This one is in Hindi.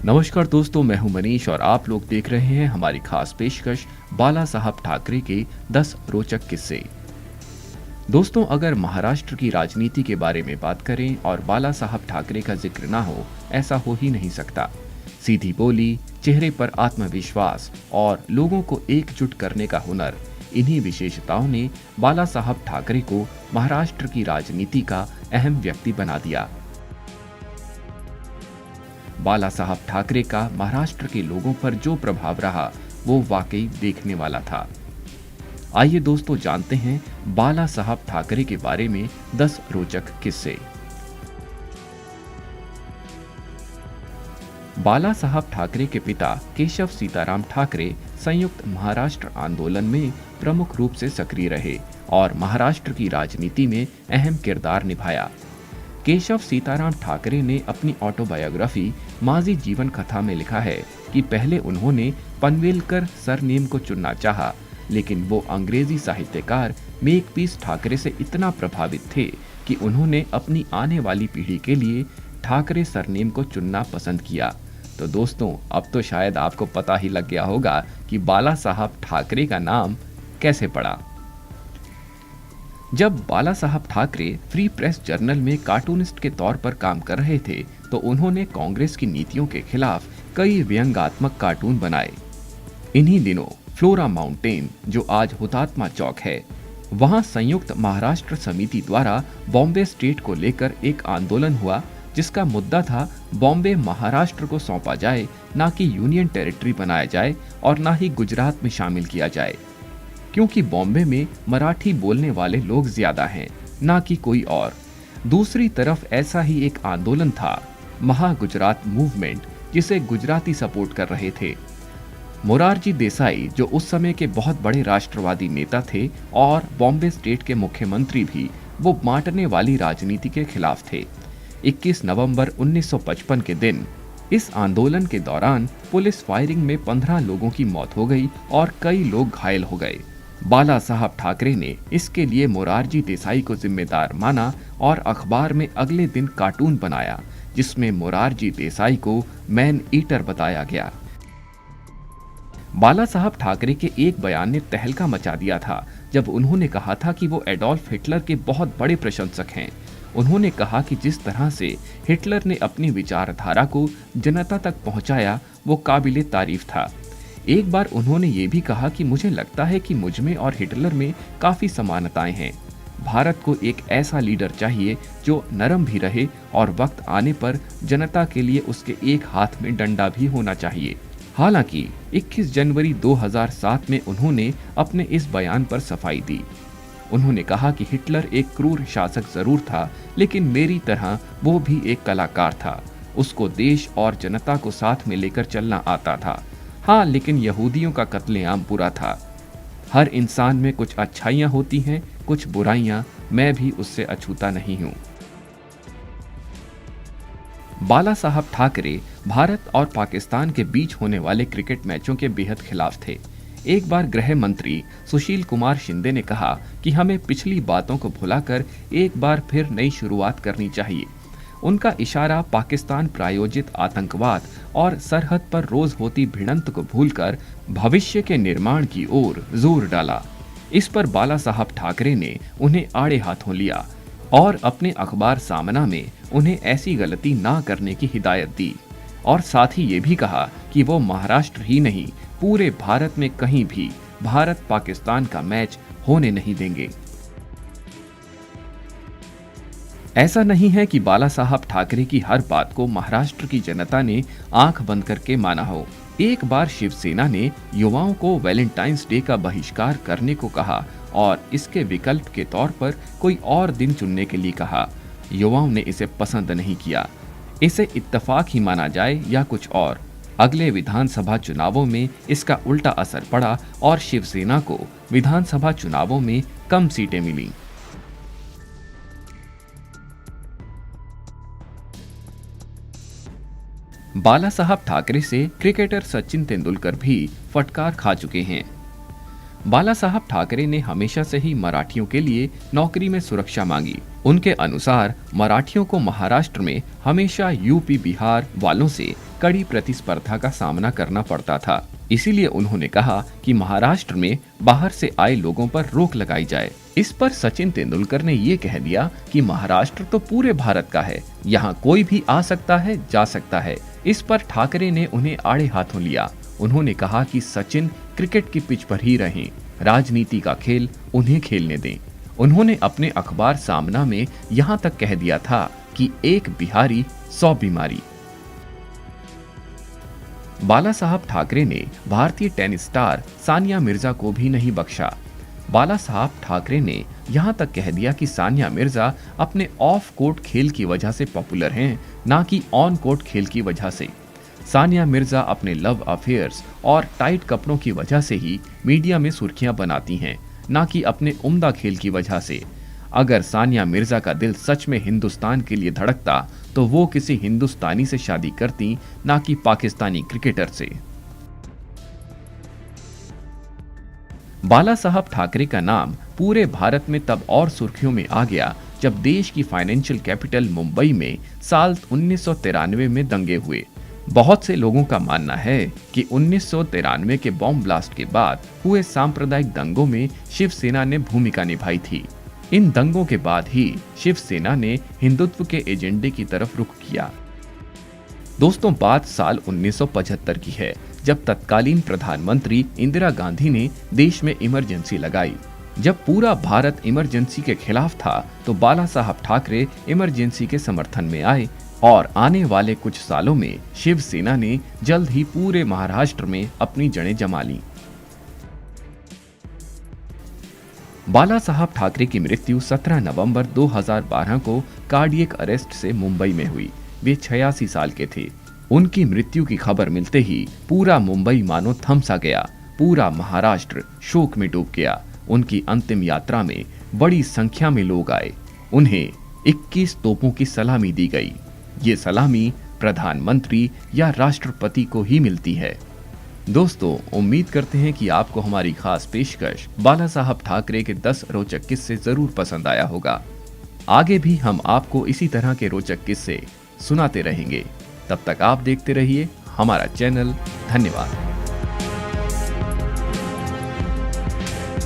नमस्कार दोस्तों, मैं हूं मनीष और आप लोग देख रहे हैं हमारी खास पेशकश बाला साहब ठाकरे के 10 रोचक किस्से। दोस्तों, अगर महाराष्ट्र की राजनीति के बारे में बात करें और बाला साहब ठाकरे का जिक्र ना हो, ऐसा हो ही नहीं सकता। सीधी बोली, चेहरे पर आत्मविश्वास और लोगों को एकजुट करने का हुनर, इन्हीं विशेषताओं ने बाला साहब ठाकरे को महाराष्ट्र की राजनीति का अहम व्यक्ति बना दिया। बाला साहब ठाकरे का महाराष्ट्र के लोगों पर जो प्रभाव रहा वो वाकई देखने वाला था। आइए दोस्तों, जानते हैं बाला साहब ठाकरे के बारे में 10 रोचक किस्से। बाला साहब ठाकरे के पिता केशव सीताराम ठाकरे संयुक्त महाराष्ट्र आंदोलन में प्रमुख रूप से सक्रिय रहे और महाराष्ट्र की राजनीति में अहम किरदार निभाया। केशव सीताराम ठाकरे ने अपनी ऑटोबायोग्राफी माजी जीवन कथा में लिखा है कि पहले उन्होंने पनवेलकर सरनेम को चुनना चाहा, लेकिन वो अंग्रेजी साहित्यकार मेकपीस ठाकरे से इतना प्रभावित थे कि उन्होंने अपनी आने वाली पीढ़ी के लिए ठाकरे सरनेम को चुनना पसंद किया। तो दोस्तों, अब तो शायद आपको पता ही लग गया होगा कि बाला साहब ठाकरे का नाम कैसे पड़ा। जब बाला साहब ठाकरे फ्री प्रेस जर्नल में कार्टूनिस्ट के तौर पर काम कर रहे थे, तो उन्होंने कांग्रेस की नीतियों के खिलाफ कई व्यंग्यात्मक कार्टून बनाए। इन्हीं दिनों फ्लोरा माउंटेन, जो आज हुतात्मा चौक है, वहां संयुक्त महाराष्ट्र समिति द्वारा बॉम्बे स्टेट को लेकर एक आंदोलन हुआ, जिसका मुद्दा था बॉम्बे महाराष्ट्र को सौंपा जाए, ना कि यूनियन टेरिटरी बनाया जाए और ना ही गुजरात में शामिल किया जाए, क्योंकि बॉम्बे में मराठी बोलने वाले लोग ज्यादा हैं, ना कि कोई और। दूसरी तरफ ऐसा ही एक आंदोलन था, महा गुजरात मूवमेंट, जिसे गुजराती सपोर्ट कर रहे थे। मोरारजी देसाई, जो उस समय के बहुत बड़े राष्ट्रवादी नेता थे और बॉम्बे स्टेट के मुख्यमंत्री भी, वो बांटने वाली राजनीति के खिलाफ थे। 21 नवंबर 1955 के दिन इस आंदोलन के दौरान पुलिस फायरिंग में 15 लोगों की मौत हो गई और कई लोग घायल हो गए। बाला साहब ठाकरे ने इसके लिए मोरारजी देसाई को जिम्मेदार माना और अखबार में अगले दिन कार्टून बनाया, जिसमें मोरारजी देसाई को मैन ईटर बताया गया। बाला साहब ठाकरे के एक बयान ने तहलका मचा दिया था, जब उन्होंने कहा था कि वो एडोल्फ हिटलर के बहुत बड़े प्रशंसक हैं। उन्होंने कहा कि जिस तरह से हिटलर ने अपनी विचारधारा को जनता तक पहुंचाया, वो काबिले तारीफ था। एक बार उन्होंने ये भी कहा कि मुझे लगता है कि मुझमें और हिटलर में काफी समानताएं हैं। भारत को एक ऐसा लीडर चाहिए जो नरम भी रहे और वक्त आने पर जनता के लिए उसके एक हाथ में डंडा भी होना चाहिए। हालांकि 21 जनवरी 2007 में उन्होंने अपने इस बयान पर सफाई दी। उन्होंने कहा कि हिटलर एक क्रूर शासक जरूर था, लेकिन मेरी तरह वो भी एक कलाकार था। उसको देश और जनता को साथ में लेकर चलना आता था। हाँ, लेकिन यहूदियों का कत्लेआम बुरा था। हर इंसान में कुछ अच्छाइयाँ होती हैं, कुछ बुराइयाँ। मैं भी उससे अछूता नहीं हूँ। बाला साहब ठाकरे भारत और पाकिस्तान के बीच होने वाले क्रिकेट मैचों के बेहद खिलाफ थे। एक बार गृह मंत्री सुशील कुमार शिंदे ने कहा कि हमें पिछली बातों को भुलाकर एक बार फिर नई शुरुआत करनी चाहिए। उनका इशारा पाकिस्तान प्रायोजित आतंकवाद और सरहद पर रोज होती भिड़ंत को भूलकर भविष्य के निर्माण की ओर जोर डाला। इस पर बाला साहब ठाकरे ने उन्हें आड़े हाथों लिया और अपने अखबार सामना में उन्हें ऐसी गलती ना करने की हिदायत दी, और साथ ही ये भी कहा कि वो महाराष्ट्र ही नहीं, पूरे भारत में कहीं भी भारत पाकिस्तान का मैच होने नहीं देंगे। ऐसा नहीं है कि बाला साहब ठाकरे की हर बात को महाराष्ट्र की जनता ने आंख बंद करके माना हो। एक बार शिवसेना ने युवाओं को वैलेंटाइंस डे का बहिष्कार करने को कहा और इसके विकल्प के तौर पर कोई और दिन चुनने के लिए कहा। युवाओं ने इसे पसंद नहीं किया। इसे इत्तेफाक ही माना जाए या कुछ और। अगले विधानसभा चुनावों में इसका उल्टा असर पड़ा और शिवसेना को विधानसभा चुनावों में कम सीटें मिली। बाला साहब ठाकरे से क्रिकेटर सचिन तेंदुलकर भी फटकार खा चुके हैं। बाला साहब ठाकरे ने हमेशा से ही मराठियों के लिए नौकरी में सुरक्षा मांगी। उनके अनुसार मराठियों को महाराष्ट्र में हमेशा यूपी बिहार वालों से कड़ी प्रतिस्पर्धा का सामना करना पड़ता था। इसीलिए उन्होंने कहा कि महाराष्ट्र में बाहर से आए लोगों पर रोक लगाई जाए। इस पर सचिन तेंदुलकर ने ये कह दिया कि महाराष्ट्र तो पूरे भारत का है, यहाँ कोई भी आ सकता है, जा सकता है। इस पर ठाकरे ने उन्हें आड़े हाथों लिया। उन्होंने कहा कि सचिन क्रिकेट की पिच पर ही रहें, राजनीति का खेल उन्हें खेलने दें। उन्होंने अपने अखबार सामना में यहाँ तक कह दिया था कि एक बिहारी 100 बीमारी। बाला साहब ठाकरे ने भारतीय टेनिस स्टार सानिया मिर्जा को भी नहीं बख्शा। बाला साहब ठाकरे ने यहाँ तक कह दिया कि सानिया मिर्जा अपने ऑफ कोर्ट खेल की वजह से पॉपुलर हैं, ना कि ऑन कोर्ट खेल की वजह से। सानिया मिर्जा अपने लव अफेयर्स और टाइट कपड़ों की वजह से ही मीडिया में सुर्खियां बनाती हैं, ना कि अपने उम्दा खेल की वजह से। अगर सानिया मिर्जा का दिल सच में हिंदुस्तान के लिए धड़कता तो वो किसी हिंदुस्तानी से शादी करती, ना कि पाकिस्तानी क्रिकेटर से। बाला साहब ठाकरे का नाम पूरे भारत में तब और सुर्खियों में आ गया जब देश की फाइनेंशियल कैपिटल मुंबई में साल 1993 में दंगे हुए। बहुत से लोगों का मानना है कि 1993 के बॉम्ब ब्लास्ट के बाद हुए सांप्रदायिक दंगों में शिवसेना ने भूमिका निभाई थी। इन दंगों के बाद ही शिवसेना ने हिंदुत्व के एजेंडे की तरफ रुख किया। दोस्तों, बात साल 1975 की है, जब तत्कालीन प्रधानमंत्री इंदिरा गांधी ने देश में इमरजेंसी लगाई। जब पूरा भारत इमरजेंसी के खिलाफ था तो बाला साहब ठाकरे इमरजेंसी के समर्थन में आए और आने वाले कुछ सालों में शिवसेना ने जल्द ही पूरे महाराष्ट्र में अपनी जड़ें जमा लीं। बाला साहब ठाकरे की मृत्यु 17 नवंबर 2012 को कार्डियक अरेस्ट से मुंबई में हुई। वे 86 साल के थे। उनकी मृत्यु की खबर मिलते ही पूरा मुंबई मानो थम सा गया। पूरा महाराष्ट्र शोक में डूब गया। उनकी अंतिम यात्रा में बड़ी संख्या में लोग आए। उन्हें 21 तोपों की सलामी दी गई। ये सलामी प्रधानमंत्री या राष्ट्रपति को ही मिलती है। दोस्तों, उम्मीद करते हैं कि आपको हमारी खास पेशकश बाला साहब ठाकरे के 10 रोचक किस्से जरूर पसंद आया होगा। आगे भी हम आपको इसी तरह के रोचक किस्से सुनाते रहेंगे। तब तक आप देखते रहिए हमारा चैनल। धन्यवाद।